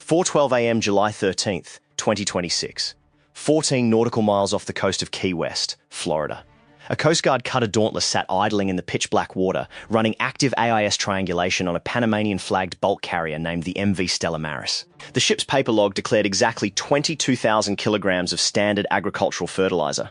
4:12 a.m. July 13th, 2026. 14 nautical miles off the coast of Key West, Florida. A Coast Guard cutter Dauntless sat idling in the pitch-black water, running active AIS triangulation on a Panamanian-flagged bulk carrier named the MV Stella Maris. The ship's paper log declared exactly 22,000 kilograms of standard agricultural fertilizer.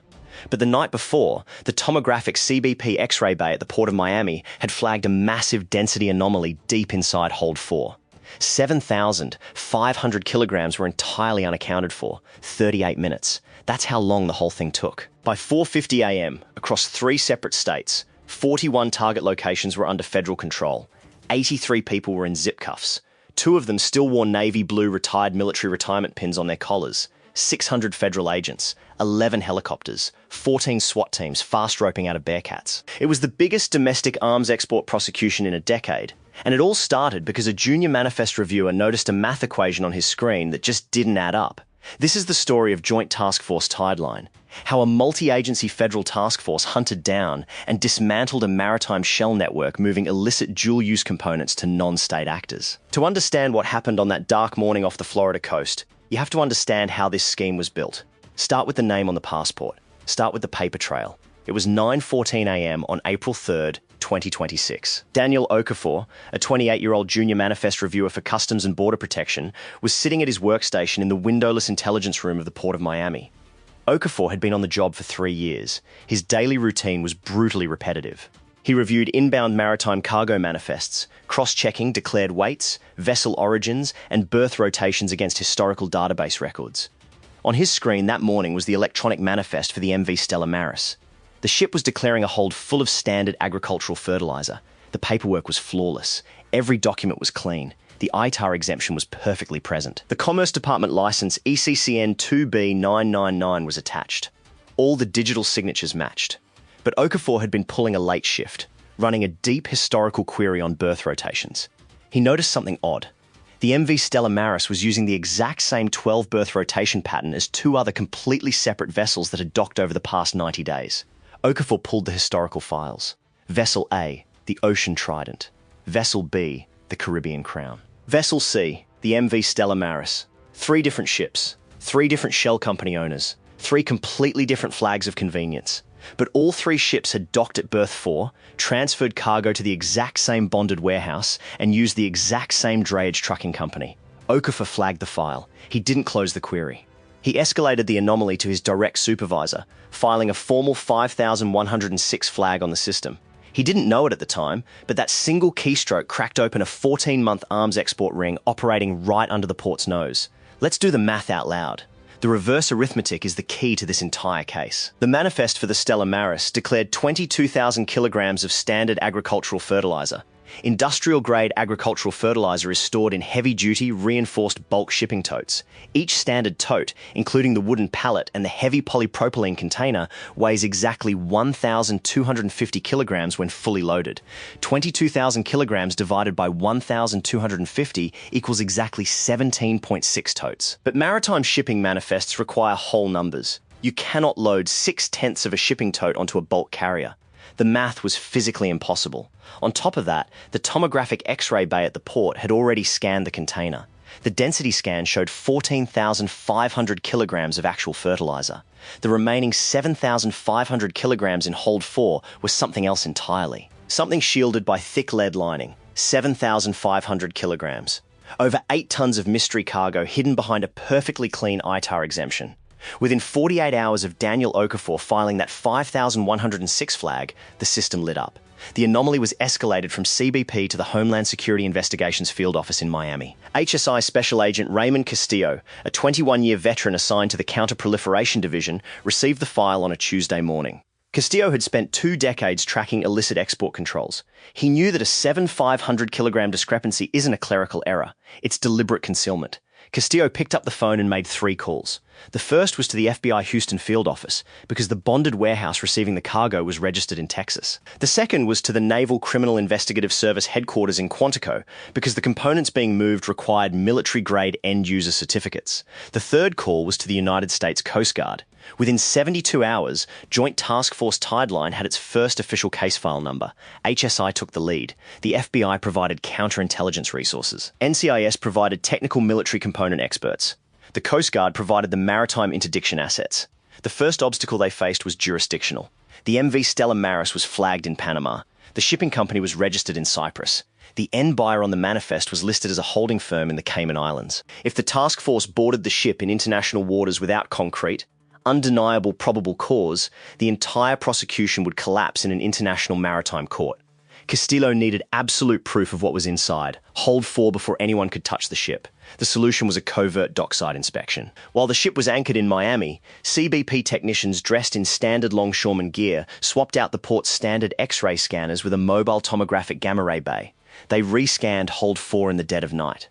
But the night before, the tomographic CBP X-ray bay at the port of Miami had flagged a massive density anomaly deep inside Hold 4. 7,500 kilograms were entirely unaccounted for, 38 minutes. That's how long the whole thing took. By 4:50 a.m., across 3 separate states, 41 target locations were under federal control. 83 people were in zip cuffs. 2 of them still wore navy blue retired military retirement pins on their collars. 600 federal agents, 11 helicopters, 14 SWAT teams fast roping out of Bearcats. It was the biggest domestic arms export prosecution in a decade. And it all started because a junior manifest reviewer noticed a math equation on his screen that just didn't add up. This is the story of Joint Task Force Tideline, how a multi-agency federal task force hunted down and dismantled a maritime shell network moving illicit dual-use components to non-state actors. To understand what happened on that dark morning off the Florida coast, you have to understand how this scheme was built. Start with the name on the passport. Start with the paper trail. It was 9:14 a.m. on April 3rd, 2026. Daniel Okafor, a 28-year-old junior manifest reviewer for Customs and Border Protection, was sitting at his workstation in the windowless intelligence room of the Port of Miami. Okafor had been on the job for 3 years. His daily routine was brutally repetitive. He reviewed inbound maritime cargo manifests, cross-checking declared weights, vessel origins, and berth rotations against historical database records. On his screen that morning was the electronic manifest for the MV Stella Maris. The ship was declaring a hold full of standard agricultural fertilizer. The paperwork was flawless. Every document was clean. The ITAR exemption was perfectly present. The Commerce Department license ECCN 2B999 was attached. All the digital signatures matched. But Okafor had been pulling a late shift, running a deep historical query on berth rotations. He noticed something odd. The MV Stella Maris was using the exact same 12-berth rotation pattern as 2 other completely separate vessels that had docked over the past 90 days. Okafor pulled the historical files. Vessel A, the Ocean Trident. Vessel B, the Caribbean Crown. Vessel C, the MV Stella Maris. 3 different ships, 3 different shell company owners, 3 completely different flags of convenience. But all 3 ships had docked at berth 4, transferred cargo to the exact same bonded warehouse, and used the exact same drayage trucking company. Okafor flagged the file. He didn't close the query. He escalated the anomaly to his direct supervisor, filing a formal 5,106 flag on the system. He didn't know it at the time, but that single keystroke cracked open a 14-month arms export ring operating right under the port's nose. Let's do the math out loud. The reverse arithmetic is the key to this entire case. The manifest for the Stella Maris declared 22,000 kilograms of standard agricultural fertilizer. Industrial-grade agricultural fertilizer is stored in heavy-duty, reinforced bulk shipping totes. Each standard tote, including the wooden pallet and the heavy polypropylene container, weighs exactly 1,250 kilograms when fully loaded. 22,000 kilograms divided by 1,250 equals exactly 17.6 totes. But maritime shipping manifests require whole numbers. You cannot load 6/10 of a shipping tote onto a bulk carrier. The math was physically impossible. On top of that, the tomographic X-ray bay at the port had already scanned the container. The density scan showed 14,500 kilograms of actual fertilizer. The remaining 7,500 kilograms in Hold 4 was something else entirely. Something shielded by thick lead lining, 7,500 kilograms. Over 8 tons of mystery cargo hidden behind a perfectly clean ITAR exemption. Within 48 hours of Daniel Okafor filing that 5,106 flag, the system lit up. The anomaly was escalated from CBP to the Homeland Security Investigations Field Office in Miami. HSI Special Agent Raymond Castillo, a 21-year veteran assigned to the Counter-Proliferation Division, received the file on a Tuesday morning. Castillo had spent 2 decades tracking illicit export controls. He knew that a 7,500 kilogram discrepancy isn't a clerical error. It's deliberate concealment. Castillo picked up the phone and made 3 calls. The first was to the FBI Houston field office, because the bonded warehouse receiving the cargo was registered in Texas. The second was to the Naval Criminal Investigative Service headquarters in Quantico, because the components being moved required military-grade end-user certificates. The third call was to the United States Coast Guard. Within 72 hours, Joint Task Force Tideline had its first official case file number. HSI took the lead. The FBI provided counterintelligence resources. NCIS provided technical military components component experts. The Coast Guard provided the maritime interdiction assets. The first obstacle they faced was jurisdictional. The MV Stella Maris was flagged in Panama. The shipping company was registered in Cyprus. The end buyer on the manifest was listed as a holding firm in the Cayman Islands. If the task force boarded the ship in international waters without concrete, undeniable probable cause, the entire prosecution would collapse in an international maritime court. Castillo needed absolute proof of what was inside, hold 4 before anyone could touch the ship. The solution was a covert dockside inspection. While the ship was anchored in Miami, CBP technicians dressed in standard longshoreman gear swapped out the port's standard X-ray scanners with a mobile tomographic gamma ray bay. They rescanned hold 4 in the dead of night.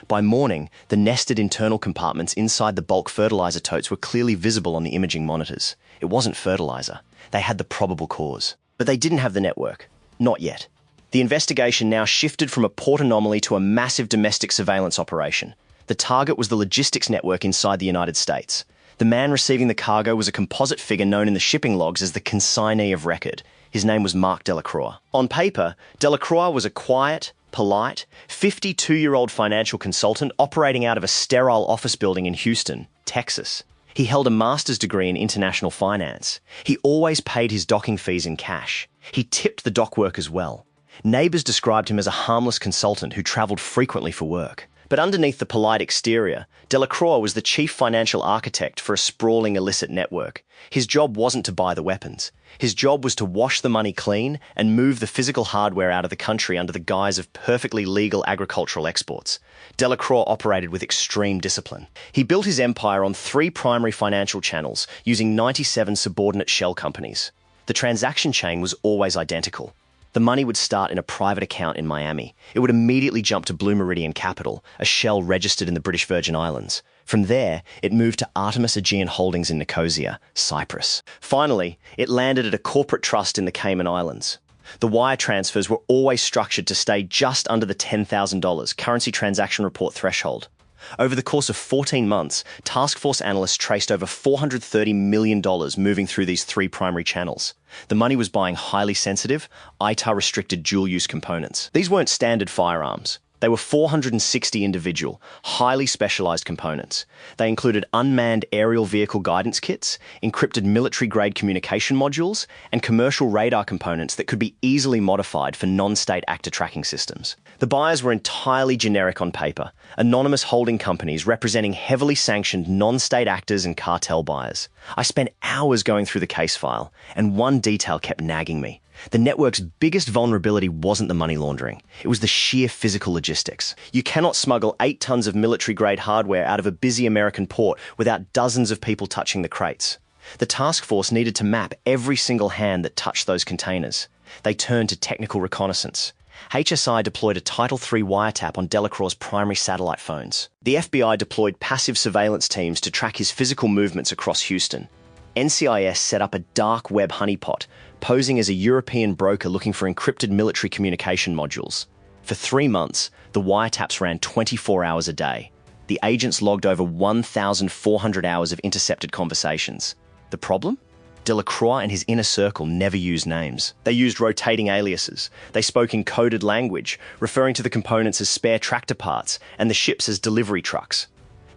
By morning, the nested internal compartments inside the bulk fertilizer totes were clearly visible on the imaging monitors. It wasn't fertilizer. They had the probable cause. But they didn't have the network. Not yet. The investigation now shifted from a port anomaly to a massive domestic surveillance operation. The target was the logistics network inside the United States. The man receiving the cargo was a composite figure known in the shipping logs as the consignee of record. His name was Mark Delacroix. On paper, Delacroix was a quiet, polite, 52-year-old financial consultant operating out of a sterile office building in Houston, Texas. He held a master's degree in international finance. He always paid his docking fees in cash. He tipped the dock workers well. Neighbours described him as a harmless consultant who travelled frequently for work. But underneath the polite exterior, Delacroix was the chief financial architect for a sprawling illicit network. His job wasn't to buy the weapons. His job was to wash the money clean and move the physical hardware out of the country under the guise of perfectly legal agricultural exports. Delacroix operated with extreme discipline. He built his empire on 3 primary financial channels using 97 subordinate shell companies. The transaction chain was always identical. The money would start in a private account in Miami. It would immediately jump to Blue Meridian Capital, a shell registered in the British Virgin Islands. From there, it moved to Artemis Aegean Holdings in Nicosia, Cyprus. Finally, it landed at a corporate trust in the Cayman Islands. The wire transfers were always structured to stay just under the $10,000 currency transaction report threshold. Over the course of 14 months, task force analysts traced over $430 million moving through these 3 primary channels. The money was buying highly sensitive, ITAR-restricted dual-use components. These weren't standard firearms. They were 460 individual, highly specialized components. They included unmanned aerial vehicle guidance kits, encrypted military-grade communication modules, and commercial radar components that could be easily modified for non-state actor tracking systems. The buyers were entirely generic on paper, anonymous holding companies representing heavily sanctioned non-state actors and cartel buyers. I spent hours going through the case file, and one detail kept nagging me. The network's biggest vulnerability wasn't the money laundering. It was the sheer physical logistics. You cannot smuggle 8 tons of military-grade hardware out of a busy American port without dozens of people touching the crates. The task force needed to map every single hand that touched those containers. They turned to technical reconnaissance. HSI deployed a Title III wiretap on Delacroix's primary satellite phones. The FBI deployed passive surveillance teams to track his physical movements across Houston. NCIS set up a dark web honeypot, posing as a European broker looking for encrypted military communication modules. For 3 months, the wiretaps ran 24 hours a day. The agents logged over 1,400 hours of intercepted conversations. The problem? Delacroix and his inner circle never used names. They used rotating aliases. They spoke in coded language, referring to the components as spare tractor parts and the ships as delivery trucks.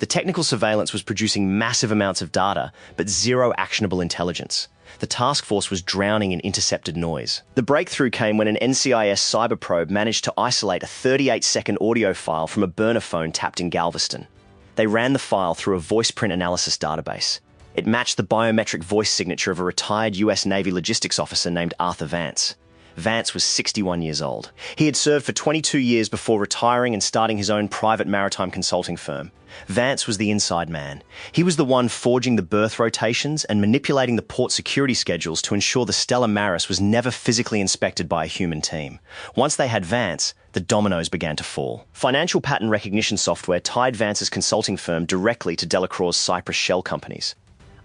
The technical surveillance was producing massive amounts of data, but zero actionable intelligence. The task force was drowning in intercepted noise. The breakthrough came when an NCIS cyber probe managed to isolate a 38-second audio file from a burner phone tapped in Galveston. They ran the file through a voice print analysis database. It matched the biometric voice signature of a retired US Navy logistics officer named Arthur Vance. Vance was 61 years old. He had served for 22 years before retiring and starting his own private maritime consulting firm. Vance was the inside man. He was the one forging the berth rotations and manipulating the port security schedules to ensure the Stella Maris was never physically inspected by a human team. Once they had Vance, the dominoes began to fall. Financial pattern recognition software tied Vance's consulting firm directly to Delacroix's Cyprus shell companies.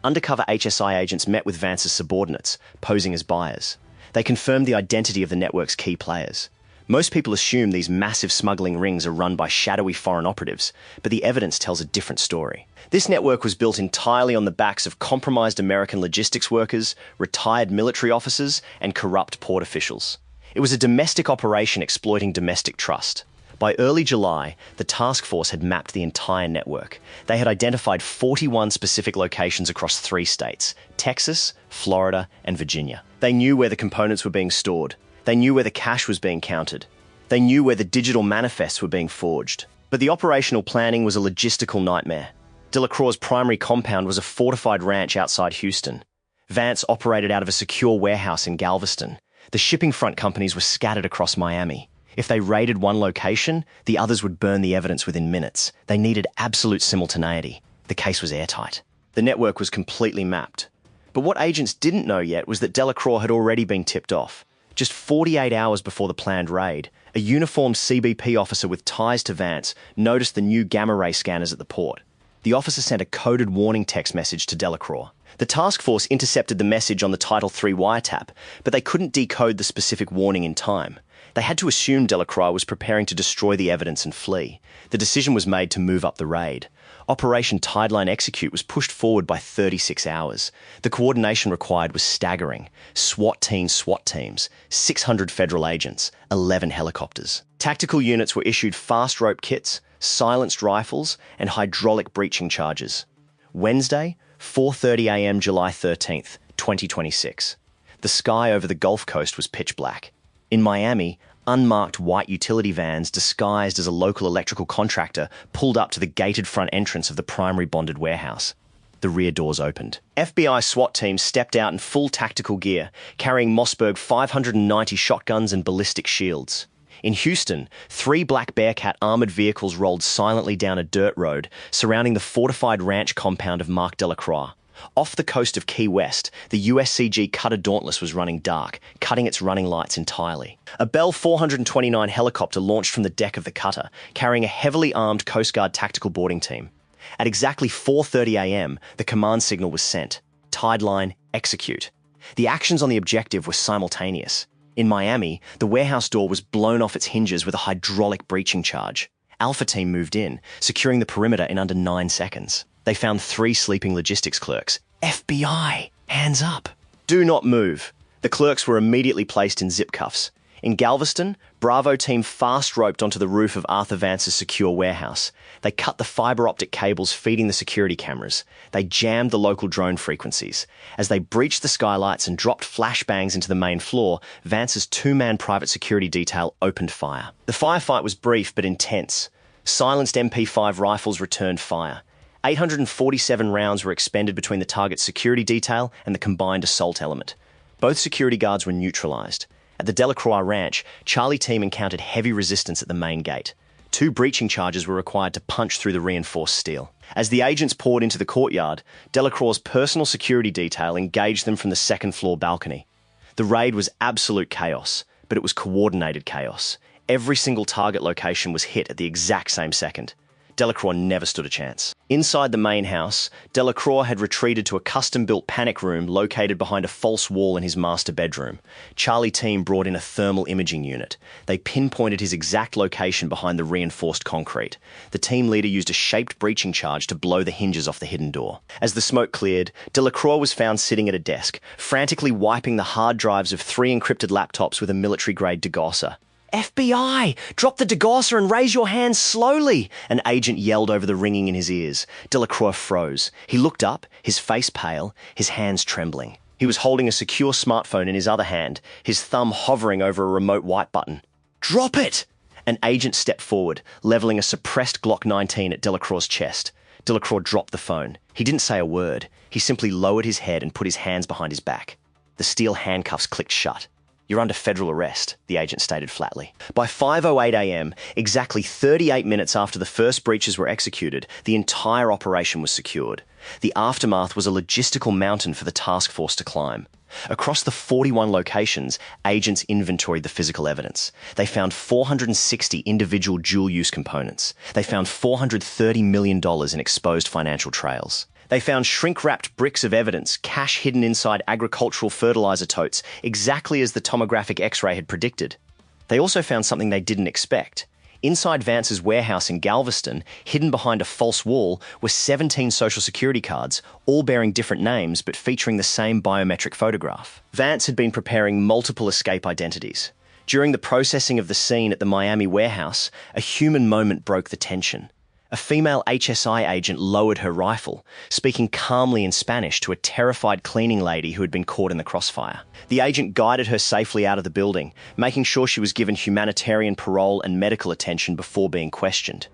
Undercover HSI agents met with Vance's subordinates, posing as buyers. They confirmed the identity of the network's key players. Most people assume these massive smuggling rings are run by shadowy foreign operatives, but the evidence tells a different story. This network was built entirely on the backs of compromised American logistics workers, retired military officers, and corrupt port officials. It was a domestic operation exploiting domestic trust. By early July, the task force had mapped the entire network. They had identified 41 specific locations across 3 states: Texas, Florida, and Virginia. They knew where the components were being stored. They knew where the cash was being counted. They knew where the digital manifests were being forged. But the operational planning was a logistical nightmare. Delacroix's primary compound was a fortified ranch outside Houston. Vance operated out of a secure warehouse in Galveston. The shipping front companies were scattered across Miami. If they raided one location, the others would burn the evidence within minutes. They needed absolute simultaneity. The case was airtight. The network was completely mapped. But what agents didn't know yet was that Delacroix had already been tipped off. Just 48 hours before the planned raid, a uniformed CBP officer with ties to Vance noticed the new gamma ray scanners at the port. The officer sent a coded warning text message to Delacroix. The task force intercepted the message on the Title III wiretap, but they couldn't decode the specific warning in time. They had to assume Delacroix was preparing to destroy the evidence and flee. The decision was made to move up the raid. Operation Tideline Execute was pushed forward by 36 hours. The coordination required was staggering. SWAT teams, 600 federal agents, 11 helicopters. Tactical units were issued fast rope kits, silenced rifles, and hydraulic breaching charges. Wednesday, 4:30 a.m. July 13th, 2026. The sky over the Gulf Coast was pitch black. In Miami, unmarked white utility vans disguised as a local electrical contractor pulled up to the gated front entrance of the primary bonded warehouse. The rear doors opened. FBI SWAT teams stepped out in full tactical gear, carrying Mossberg 590 shotguns and ballistic shields. In Houston, 3 Black Bearcat armored vehicles rolled silently down a dirt road surrounding the fortified ranch compound of Mark Delacroix. Off the coast of Key West, the USCG Cutter Dauntless was running dark, cutting its running lights entirely. A Bell 429 helicopter launched from the deck of the cutter, carrying a heavily armed Coast Guard tactical boarding team. At exactly 4:30 a.m., the command signal was sent. Tideline, execute. The actions on the objective were simultaneous. In Miami, the warehouse door was blown off its hinges with a hydraulic breaching charge. Alpha Team moved in, securing the perimeter in under 9 seconds. They found 3 sleeping logistics clerks. FBI, hands up. Do not move. The clerks were immediately placed in zip cuffs. In Galveston, Bravo Team fast-roped onto the roof of Arthur Vance's secure warehouse. They cut the fiber optic cables feeding the security cameras. They jammed the local drone frequencies. As they breached the skylights and dropped flashbangs into the main floor, Vance's 2-man private security detail opened fire. The firefight was brief but intense. Silenced MP5 rifles returned fire. 847 rounds were expended between the target's security detail and the combined assault element. Both security guards were neutralized. At the Delacroix Ranch, Charlie Team encountered heavy resistance at the main gate. 2 breaching charges were required to punch through the reinforced steel. As the agents poured into the courtyard, Delacroix's personal security detail engaged them from the second-floor balcony. The raid was absolute chaos, but it was coordinated chaos. Every single target location was hit at the exact same second. Delacroix never stood a chance. Inside the main house, Delacroix had retreated to a custom-built panic room located behind a false wall in his master bedroom. Charlie Team brought in a thermal imaging unit. They pinpointed his exact location behind the reinforced concrete. The team leader used a shaped breaching charge to blow the hinges off the hidden door. As the smoke cleared, Delacroix was found sitting at a desk, frantically wiping the hard drives of 3 encrypted laptops with a military-grade degausser. FBI! Drop the degausser and raise your hands slowly! An agent yelled over the ringing in his ears. Delacroix froze. He looked up, his face pale, his hands trembling. He was holding a secure smartphone in his other hand, his thumb hovering over a remote white button. Drop it! An agent stepped forward, leveling a suppressed Glock 19 at Delacroix's chest. Delacroix dropped the phone. He didn't say a word. He simply lowered his head and put his hands behind his back. The steel handcuffs clicked shut. You're under federal arrest, the agent stated flatly. By 5:08 a.m., exactly 38 minutes after the first breaches were executed, the entire operation was secured. The aftermath was a logistical mountain for the task force to climb. Across the 41 locations, agents inventoried the physical evidence. They found 460 individual dual-use components. They found $430 million in exposed financial trails. They found shrink-wrapped bricks of evidence, cash hidden inside agricultural fertilizer totes, exactly as the tomographic X-ray had predicted. They also found something they didn't expect. Inside Vance's warehouse in Galveston, hidden behind a false wall, were 17 social security cards, all bearing different names but featuring the same biometric photograph. Vance had been preparing multiple escape identities. During the processing of the scene at the Miami warehouse, a human moment broke the tension. A female HSI agent lowered her rifle, speaking calmly in Spanish to a terrified cleaning lady who had been caught in the crossfire. The agent guided her safely out of the building, making sure she was given humanitarian parole and medical attention before being questioned.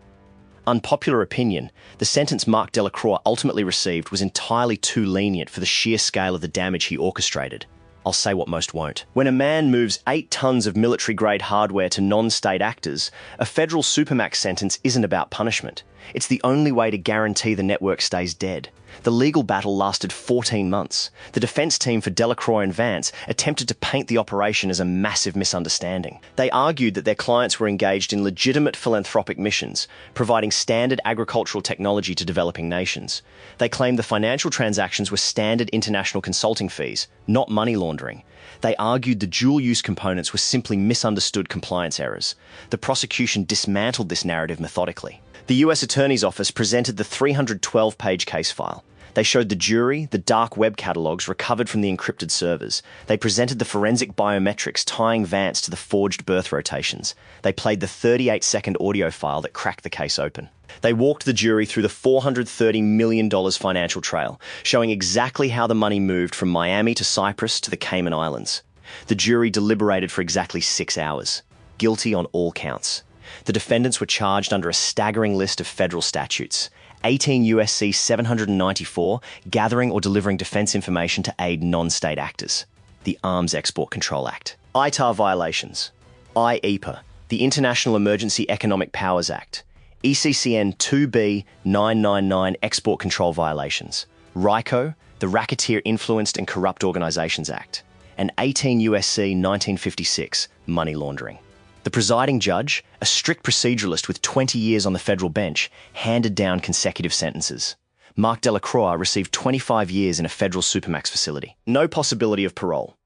Unpopular opinion, the sentence Marc Delacroix ultimately received was entirely too lenient for the sheer scale of the damage he orchestrated. I'll say what most won't. When a man moves 8 tons of military-grade hardware to non-state actors, a federal supermax sentence isn't about punishment. It's the only way to guarantee the network stays dead. The legal battle lasted 14 months. The defense team for Delacroix and Vance attempted to paint the operation as a massive misunderstanding. They argued that their clients were engaged in legitimate philanthropic missions, providing standard agricultural technology to developing nations. They claimed the financial transactions were standard international consulting fees, not money laundering. They argued the dual-use components were simply misunderstood compliance errors. The prosecution dismantled this narrative methodically. The US Attorney's Office presented the 312-page case file. They showed the jury the dark web catalogs recovered from the encrypted servers. They presented the forensic biometrics tying Vance to the forged birth rotations. They played the 38-second audio file that cracked the case open. They walked the jury through the $430 million financial trail, showing exactly how the money moved from Miami to Cyprus to the Cayman Islands. The jury deliberated for exactly 6 hours. Guilty on all counts. The defendants were charged under a staggering list of federal statutes. 18 U.S.C. 794, gathering or delivering defense information to aid non-state actors. The Arms Export Control Act. ITAR violations. IEPA, the International Emergency Economic Powers Act. ECCN 2B 999 export control violations. RICO, the Racketeer Influenced and Corrupt Organizations Act. And 18 U.S.C. 1956, money laundering. The presiding judge, a strict proceduralist with 20 years on the federal bench, handed down consecutive sentences. Marc Delacroix received 25 years in a federal supermax facility. No possibility of parole.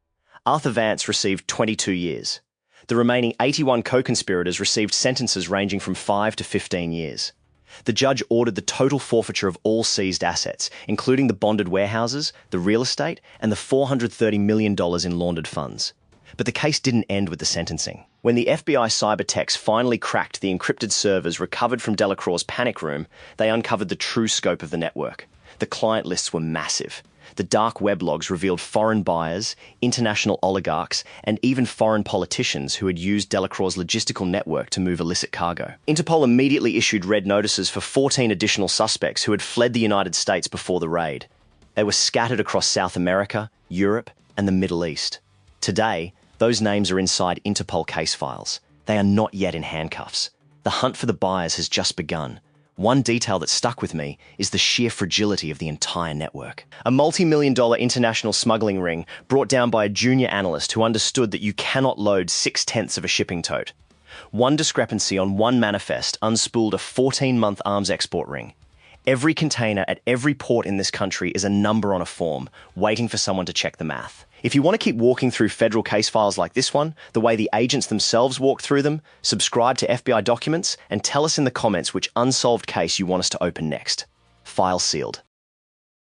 Arthur Vance received 22 years. The remaining 81 co-conspirators received sentences ranging from 5 to 15 years. The judge ordered the total forfeiture of all seized assets, including the bonded warehouses, the real estate, and the $430 million in laundered funds. But the case didn't end with the sentencing. When the FBI cyber techs finally cracked the encrypted servers recovered from Delacroix's panic room, they uncovered the true scope of the network. The client lists were massive. The dark web logs revealed foreign buyers, international oligarchs, and even foreign politicians who had used Delacroix's logistical network to move illicit cargo. Interpol immediately issued red notices for 14 additional suspects who had fled the United States before the raid. They were scattered across South America, Europe, and the Middle East. Today, those names are inside Interpol case files. They are not yet in handcuffs. The hunt for the buyers has just begun. One detail that stuck with me is the sheer fragility of the entire network. A multi-million-dollar international smuggling ring brought down by a junior analyst who understood that you cannot load 6/10 of a shipping tote. One discrepancy on one manifest unspooled a 14-month arms export ring. Every container at every port in this country is a number on a form, waiting for someone to check the math. If you want to keep walking through federal case files like this one, the way the agents themselves walk through them, subscribe to FBI documents, and tell us in the comments which unsolved case you want us to open next. File sealed.